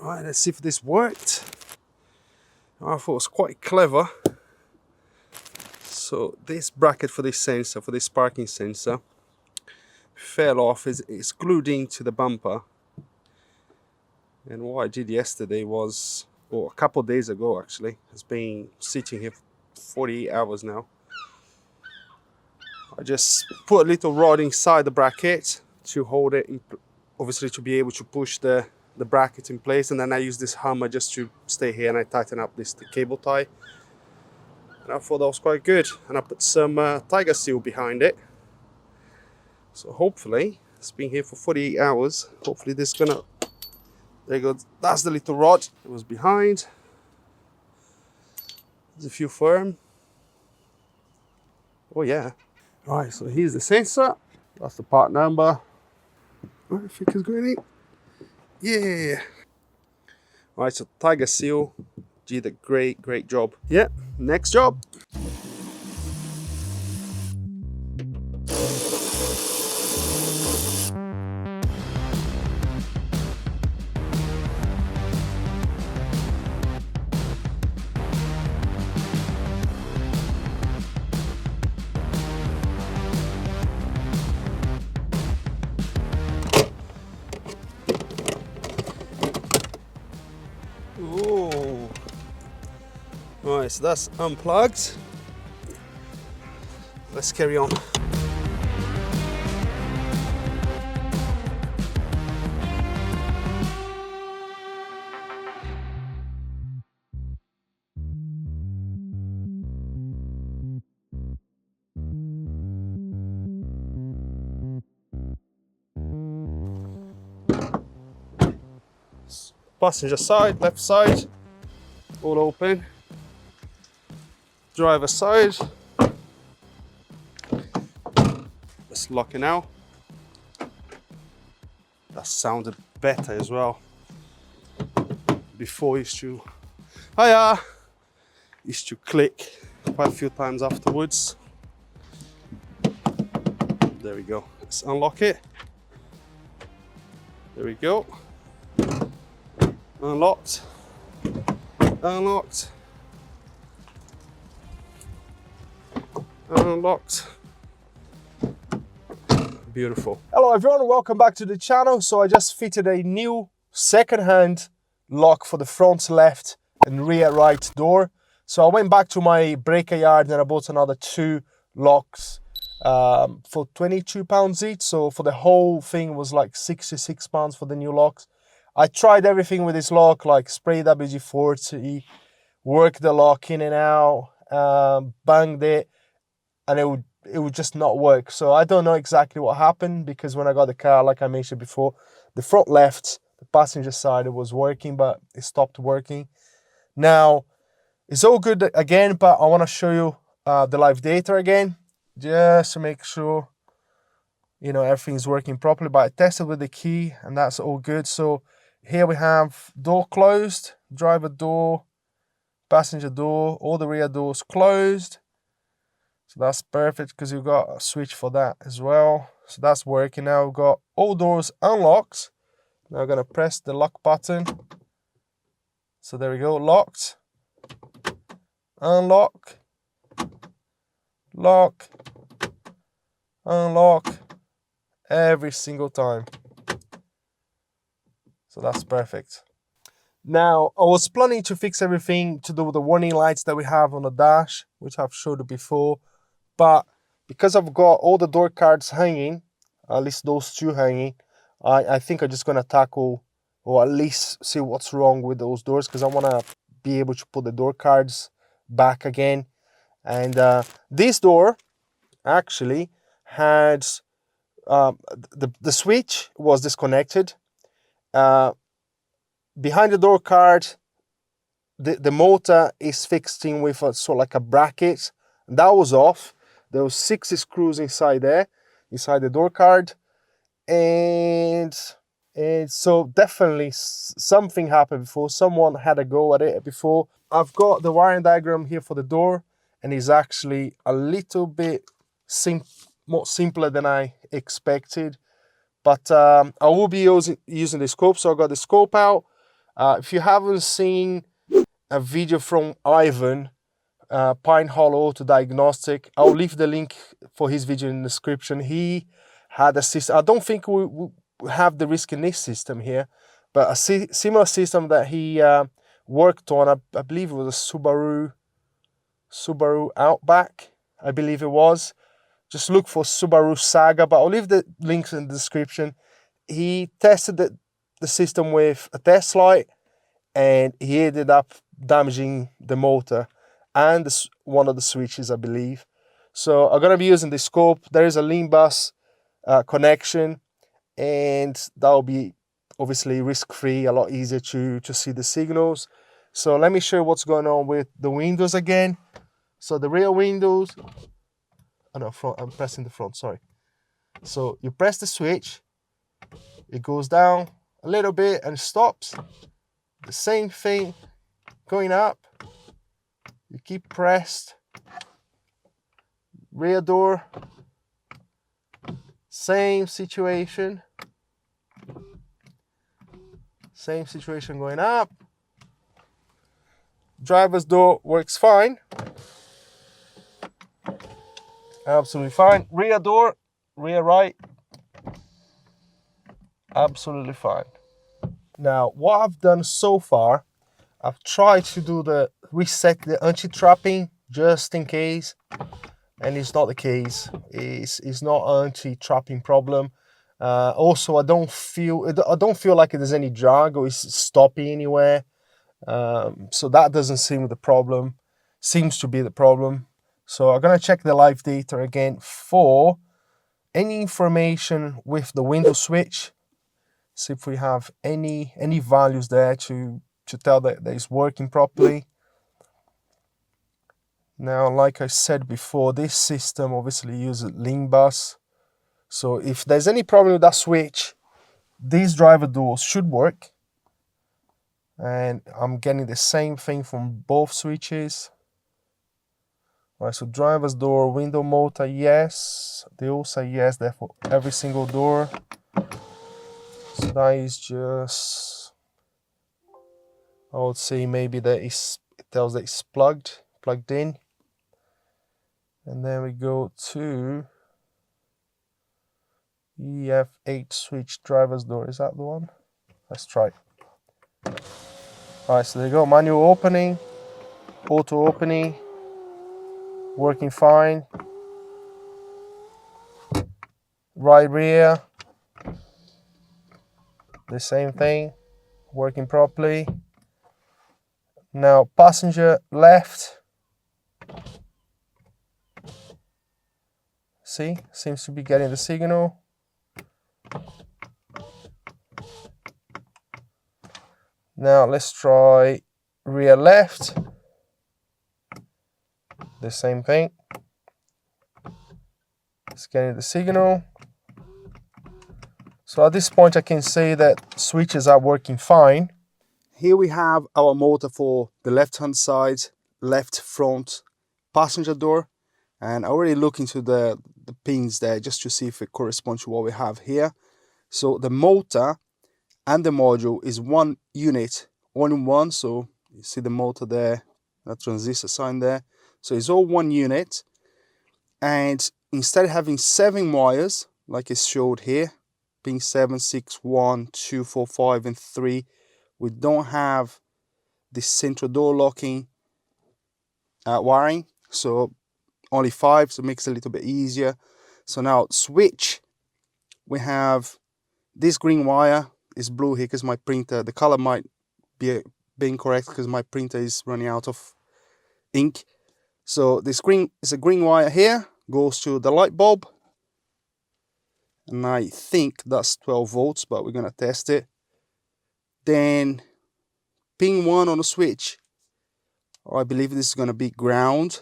Right, let's see if this worked. I thought it was quite clever. So this bracket for this sensor, for this parking sensor, fell off. It's glued into the bumper. And what I did yesterday was, or a couple of days ago actually, it's been sitting here for 48 hours now. I just put a little rod inside the bracket to hold it, obviously to be able to push the bracket in place, and then I use this hammer just to stay here, and I tighten up the cable tie. And I thought that was quite good, and I put some tiger seal behind it. So hopefully, it's been here for 48 hours. Hopefully this is gonna, there you go, that's the little rod that was behind. There's a few firm. Oh yeah. Right, so here's the sensor. That's the part number. I think it's going in. Yeah. Right, so tiger seal did a great job. Yeah, next job. Oh, right, so that's unplugged. Let's carry on. Passenger side, left side, all open. Driver side. Let's lock it now. That sounded better as well. Before it used to, used to click quite a few times afterwards. There we go. Let's unlock it. There we go. Unlocked. Unlocked. Unlocked. Beautiful. Hello everyone, welcome back to the channel. So I just fitted a new second-hand lock for the front left and rear right door. So I went back to my breaker yard and I bought another 2 locks for £22 each. So for the whole thing was like £66 for the new locks. I tried everything with this lock, like spray WD-40, work the lock in and out, banged it, and it would just not work. So I don't know exactly what happened, because when I got the car, like I mentioned before, the front left, the passenger side, it was working, but it stopped working. Now, it's all good again, but I want to show you the live data again, just to make sure, you know, everything's working properly. But I tested with the key, and that's all good. So here we have door closed, driver door, passenger door, all the rear doors closed. So that's perfect, because you've got a switch for that as well. So that's working now. We've got all doors unlocked. Now I'm going to press the lock button. So there we go, locked, unlock, lock, unlock, every single time. So that's perfect. Now, I was planning to fix everything to do with the warning lights that we have on the dash, which I've showed you before. But because I've got all the door cards hanging, at least those 2 hanging, I think I'm just going to tackle, or at least see what's wrong with those doors, because I want to be able to put the door cards back again. And this door actually had, the switch was disconnected. Behind the door card, the motor is fixed in with a sort of like a bracket. That was off. There was 6 screws inside there, inside the door card, and so definitely something happened before. Someone had a go at it before. I've got the wiring diagram here for the door, and it's actually a little bit more simpler than I expected. But I will be using the scope, so I got the scope out. If you haven't seen a video from Ivan, Pine Hollow to Diagnostic, I'll leave the link for his video in the description. He had a system. I don't think we have the risk in this system here, but a similar system that he worked on. I believe it was a Subaru Outback, I believe it was. Just look for Subaru Saga, but I'll leave the links in the description. He tested the system with a test light, and he ended up damaging the motor and one of the switches, I believe. So I'm going to be using the scope. There is a LIN-BUS connection, and that will be obviously risk-free, a lot easier to see the signals. So let me show you what's going on with the windows again. So the rear windows, oh no, front, I'm pressing the front, sorry. So you press the switch, it goes down a little bit and stops. The same thing going up, you keep pressed. Rear door, same situation going up. Driver's door works fine, absolutely fine. Rear door, rear right, absolutely fine. Now, what I've done so far, I've tried to do reset the anti-trapping just in case, and it's not the case. It's not an anti-trapping problem. Also, I don't feel like there's any drag or it's stopping anywhere. So that doesn't seem the problem. Seems to be the problem. So I'm gonna check the live data again for any information with the window switch. See if we have any values there to tell that it's working properly. Now, like I said before, this system obviously uses LIN-BUS. So if there's any problem with that switch, these driver doors should work. And I'm getting the same thing from both switches. All right, so driver's door, window motor, yes. They all say yes there for every single door. So that is just, I would say maybe that it tells that it's plugged in. And then we go to EF8 switch driver's door. Is that the one? Let's try. Alright, so there you go. Manual opening, auto opening, working fine. Right rear, the same thing, working properly. Now passenger left. See, seems to be getting the signal. Now let's try rear left. The same thing. It's getting the signal. So at this point I can say that switches are working fine. Here we have our motor for the left hand side, left front passenger door. And I already look into the pins there just to see if it corresponds to what we have here. So the motor and the module is one unit, all in one. So you see the motor there, that transistor sign there. So it's all one unit. And instead of having 7 wires, like it's showed here, pin 7, 6, 1, 2, 4, 5, and 3, we don't have this central door locking wiring. So only 5, so it makes it a little bit easier. So now switch, we have this green wire is blue here because my printer, the color might be incorrect because my printer is running out of ink. So this green is a green wire here, goes to the light bulb. And I think that's 12 volts, but we're going to test it. Then pin 1 on the switch, I believe this is going to be ground.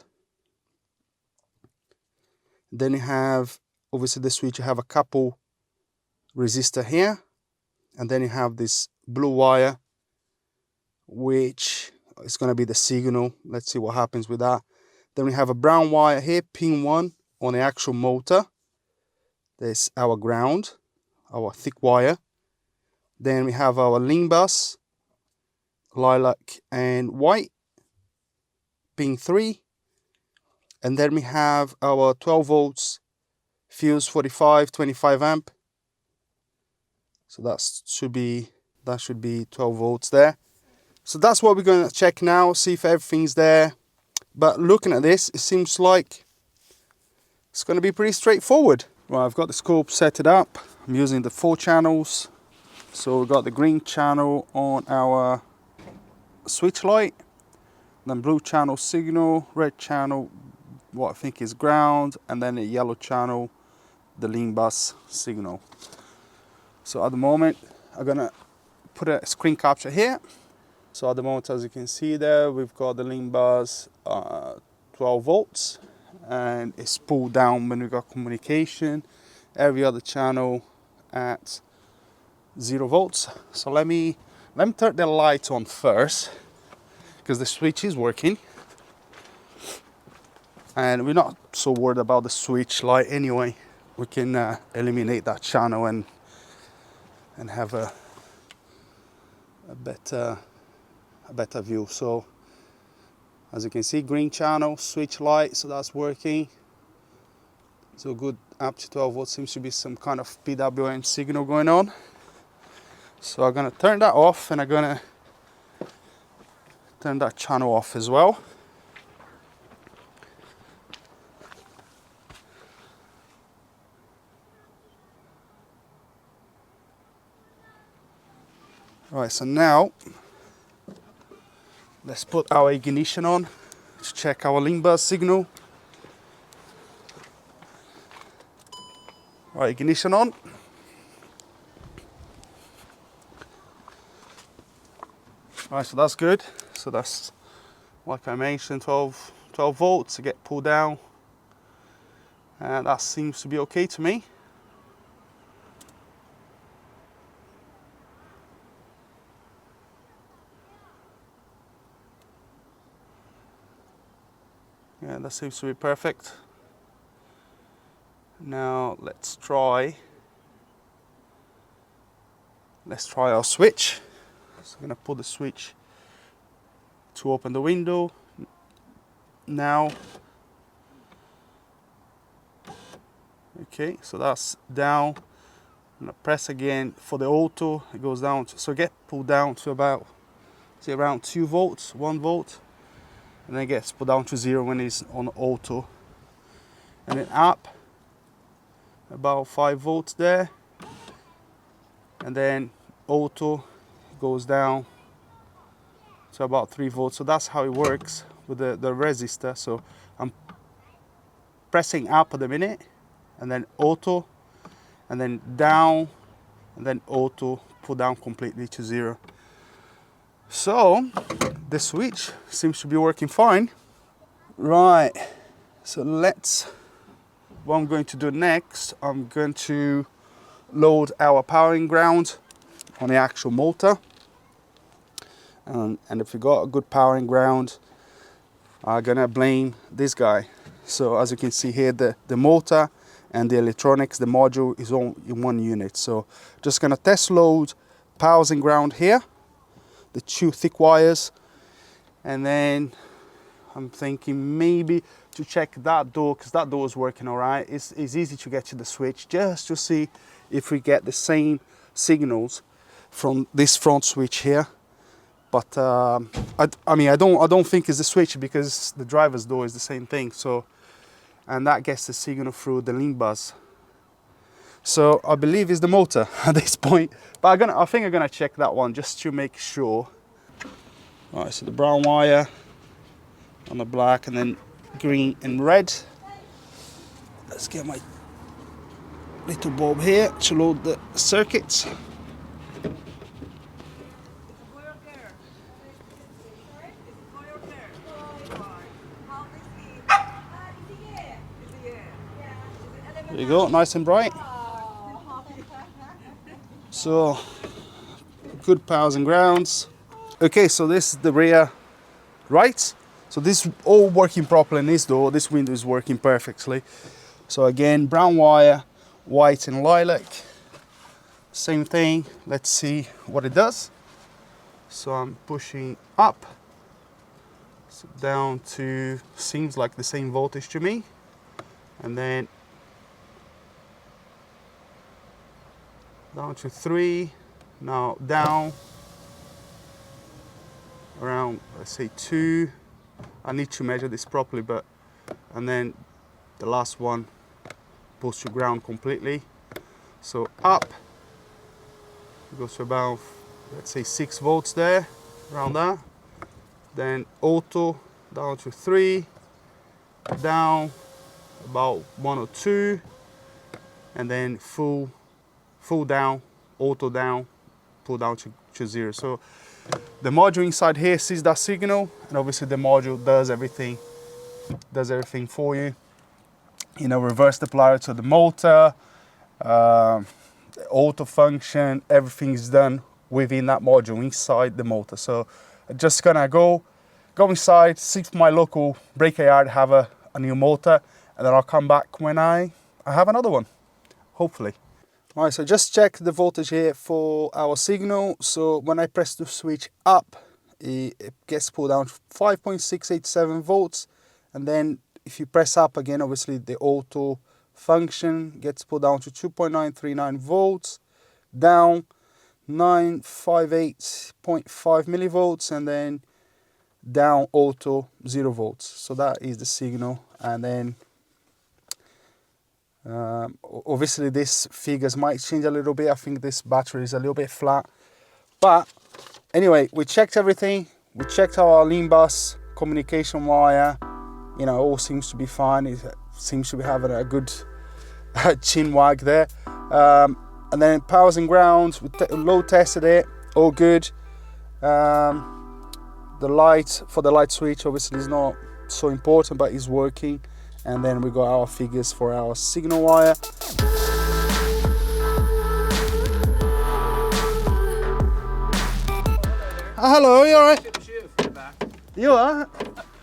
Then you have, obviously the switch, you have a couple resistor here. And then you have this blue wire, which is going to be the signal. Let's see what happens with that. Then we have a brown wire here, pin 1 on the actual motor. There's our ground, our thick wire. Then we have our LIN-BUS. lilac and white being 3. And then we have our 12 volts fuse 45 25 amp. So that should be 12 volts there. So that's what we're going to check now, see if everything's there. But looking at this, it seems like it's going to be pretty straightforward. Right, I've got the scope set it up. I'm using the 4 channels. So we've got the green channel on our switch light, then blue channel signal, red channel what I think is ground, and then a yellow channel, the LIN-BUS signal. So at the moment I'm gonna put a screen capture here. So at the moment, as you can see there, we've got the LIN-BUS 12 volts, and it's pulled down when we got communication. Every other channel at 0 volts. So let me turn the light on first, because the switch is working. And we're not so worried about the switch light anyway. We can eliminate that channel and have a better view. So as you can see, green channel, switch light, so that's working. So good, up to 12 volts. Seems to be some kind of PWM signal going on. So I'm gonna turn that off, and I'm gonna turn that channel off as well. Right, so now let's put our ignition on to check our LIN-BUS signal. Right, ignition on. Right, so that's good. So that's, like I mentioned, 12 volts to get pulled down. And that seems to be okay to me. Yeah, that seems to be perfect. Now let's try our switch. So I'm gonna pull the switch to open the window. Now, okay, so that's down. I'm gonna press again for the auto. It goes down to, so get pulled down to about, say, around 2 volts, 1 volt. And then it gets put down to 0 when it's on auto, and then up about 5 volts there, and then auto goes down to about 3 volts. So that's how it works with the resistor. So I'm pressing up at the minute, and then auto, and then down, and then auto, pull down completely to 0. So the switch seems to be working fine. Right, so what I'm going to do next, I'm going to load our powering ground on the actual motor. And if you got a good powering ground, I'm gonna blame this guy. So as you can see here, the motor and the electronics, the module is all in one unit. So just gonna test load powering ground here, the 2 thick wires, and then I'm thinking maybe to check that door, because that door is working all right. It's easy to get to the switch, just to see if we get the same signals from this front switch here. But I mean, I don't think it's the switch, because the driver's door is the same thing. So, and that gets the signal through the LIN-BUS. So I believe it's the motor at this point. But I think I'm gonna check that one just to make sure. All right, so the brown wire on the black, and then green and red. Let's get my little bulb here to load the circuits. There you go, nice and bright. So, good powers and grounds. Okay, so this is the rear right. So this is all working properly in this door. This window is working perfectly. So again, brown wire, white and lilac. Same thing, let's see what it does. So I'm pushing up, so down to, seems like the same voltage to me, and then down to 3, now down around, let's say 2. I need to measure this properly, but, and then the last one pulls to ground completely. So up, it goes to about, let's say 6 volts there, around that. Then auto, down to 3, down about 1 or 2, and then full down, auto down, pull down to 0. So the module inside here sees that signal, and obviously the module does everything for you. You know, reverse deployer to the motor, auto function, everything is done within that module inside the motor. So I'm just gonna go inside, see if my local breaker yard have a new motor, and then I'll come back when I have another one, hopefully. All right, so just check the voltage here for our signal. So when I press the switch up, it gets pulled down to 5.687 volts, and then if you press up again, obviously the auto function gets pulled down to 2.939 volts, down 958.5 millivolts, and then down auto 0 volts. So that is the signal. And then obviously these figures might change a little bit. I think this battery is a little bit flat, but anyway, we checked everything. We checked our LIN-BUS communication wire. You know, all seems to be fine. It seems to be having a good chin wag there. And then powers and grounds, we load tested it, all good. The light, for the light switch, obviously is not so important, but it's working. And then we got our figures for our signal wire. Hello, you alright? You are?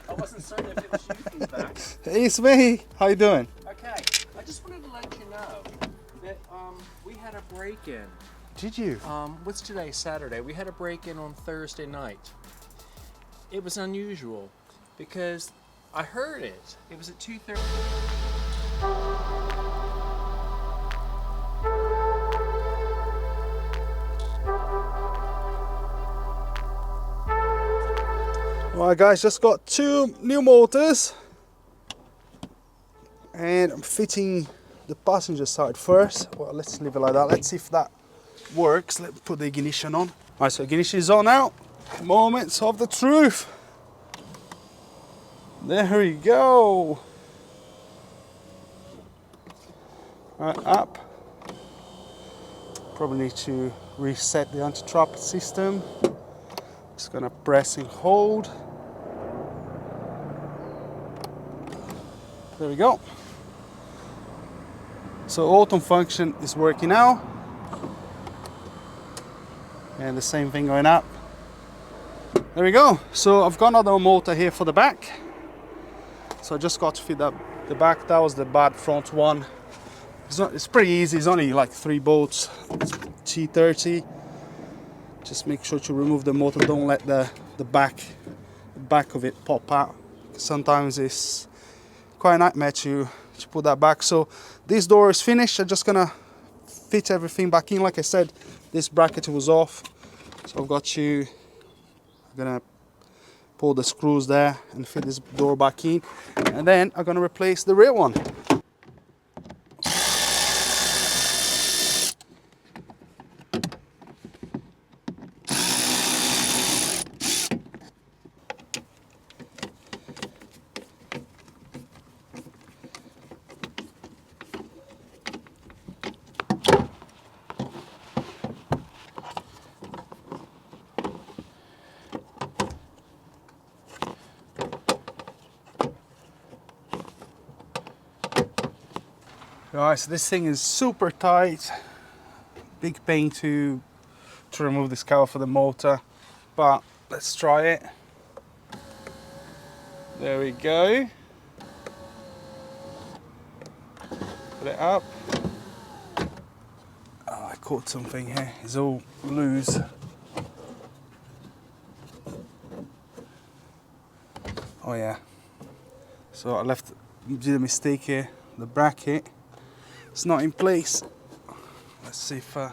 I wasn't certain if it was you from the back. It's me. How you doing? Okay, I just wanted to let you know that we had a break-in. Did you? What's today? Saturday. We had a break-in on Thursday night. It was unusual because I heard it. It was at 2:30. Alright guys, just got 2 new motors, and I'm fitting the passenger side first. Well, let's leave it like that. Let's see if that works. Let's put the ignition on. Alright, so ignition is on now. Moments of the truth. There we go. Alright, up. Probably need to reset the anti-trap system. Just gonna press and hold. There we go. So auto function is working now. And the same thing going up. There we go. So I've got another motor here for the back. So I just got to fit up the back. That was the bad front one. It's pretty easy. It's only like 3 bolts. It's T30. Just make sure to remove the motor. Don't let the back of it pop out. Sometimes it's quite a nightmare to put that back. So this door is finished. I'm just gonna fit everything back in. Like I said, this bracket was off, so I'm gonna pull the screws there and fit this door back in, and then I'm gonna replace the rear one. Alright, so this thing is super tight. Big pain to remove this cover for the motor, but let's try it. There we go. Put it up. Oh, I caught something here. It's all loose. Oh yeah. So I did a mistake here. The bracket, it's not in place. Let's see if I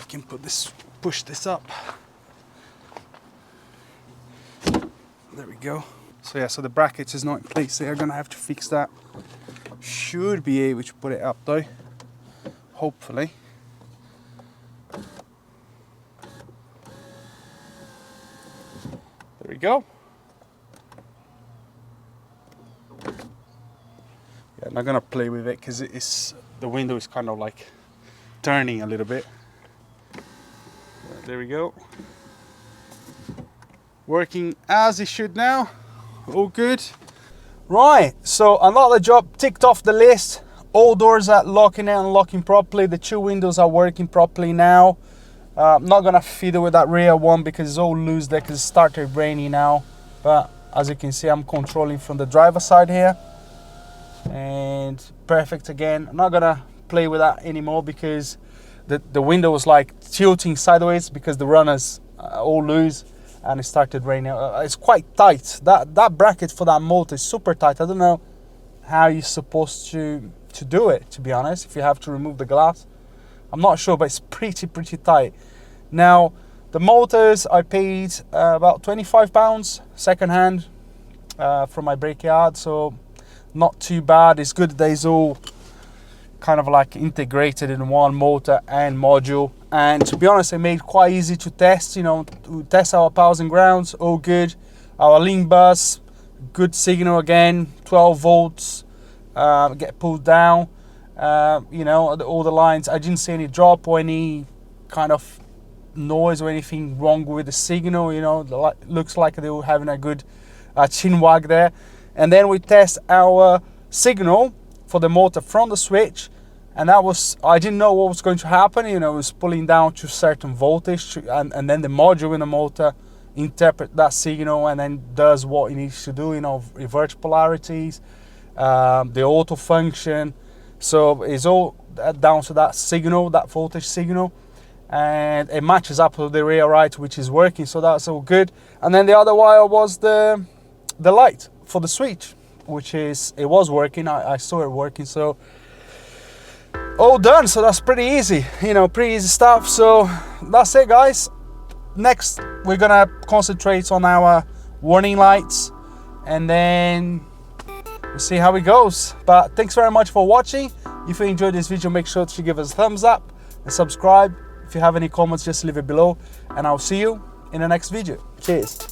can push this up. There we go. So yeah, so the bracket is not in place. They're gonna have to fix that. Should be able to put it up though. Hopefully. There we go. Yeah, I'm not gonna play with it because the window is kind of like turning a little bit. There we go. Working as it should now. All good. Right, so another job ticked off the list. All doors are locking and unlocking properly. The 2 windows are working properly now. I'm not gonna fiddle with that rear one because it's all loose there because it started raining now. But as you can see, I'm controlling from the driver's side here. And perfect again. I'm not gonna play with that anymore because the window was like tilting sideways because the runners are all loose and it started raining. It's quite tight. That bracket for that motor is super tight. I don't know how you're supposed to do it, to be honest, if you have to remove the glass. I'm not sure, but it's pretty tight. Now, the motors, I paid about £25 second hand from my brickyard, so not too bad. It's good that it's all kind of like integrated in one motor and module. And to be honest, it made it quite easy to test, you know, to test our powers and grounds, all good. Our LIN-BUS, good signal again, 12 volts, get pulled down. You know, all the lines, I didn't see any drop or any kind of noise or anything wrong with the signal. You know, looks like they were having a good chin wag there. And then we test our signal for the motor from the switch, and that was, I didn't know what was going to happen. You know, it was pulling down to certain voltage, and then the module in the motor interpret that signal and then does what it needs to do, you know, revert polarities, the auto function. So it's all down to that signal, that voltage signal, and it matches up with the rear right, which is working, so that's all good. And then the other wire was the light for the switch, which is, it was working. I saw it working, so all done. So that's pretty easy, you know, pretty easy stuff. So that's it, guys. Next, we're gonna concentrate on our warning lights, and then we'll see how it goes. But thanks very much for watching. If you enjoyed this video, make sure to give us a thumbs up and subscribe. If you have any comments, just leave it below, and I'll see you in the next video. Cheers.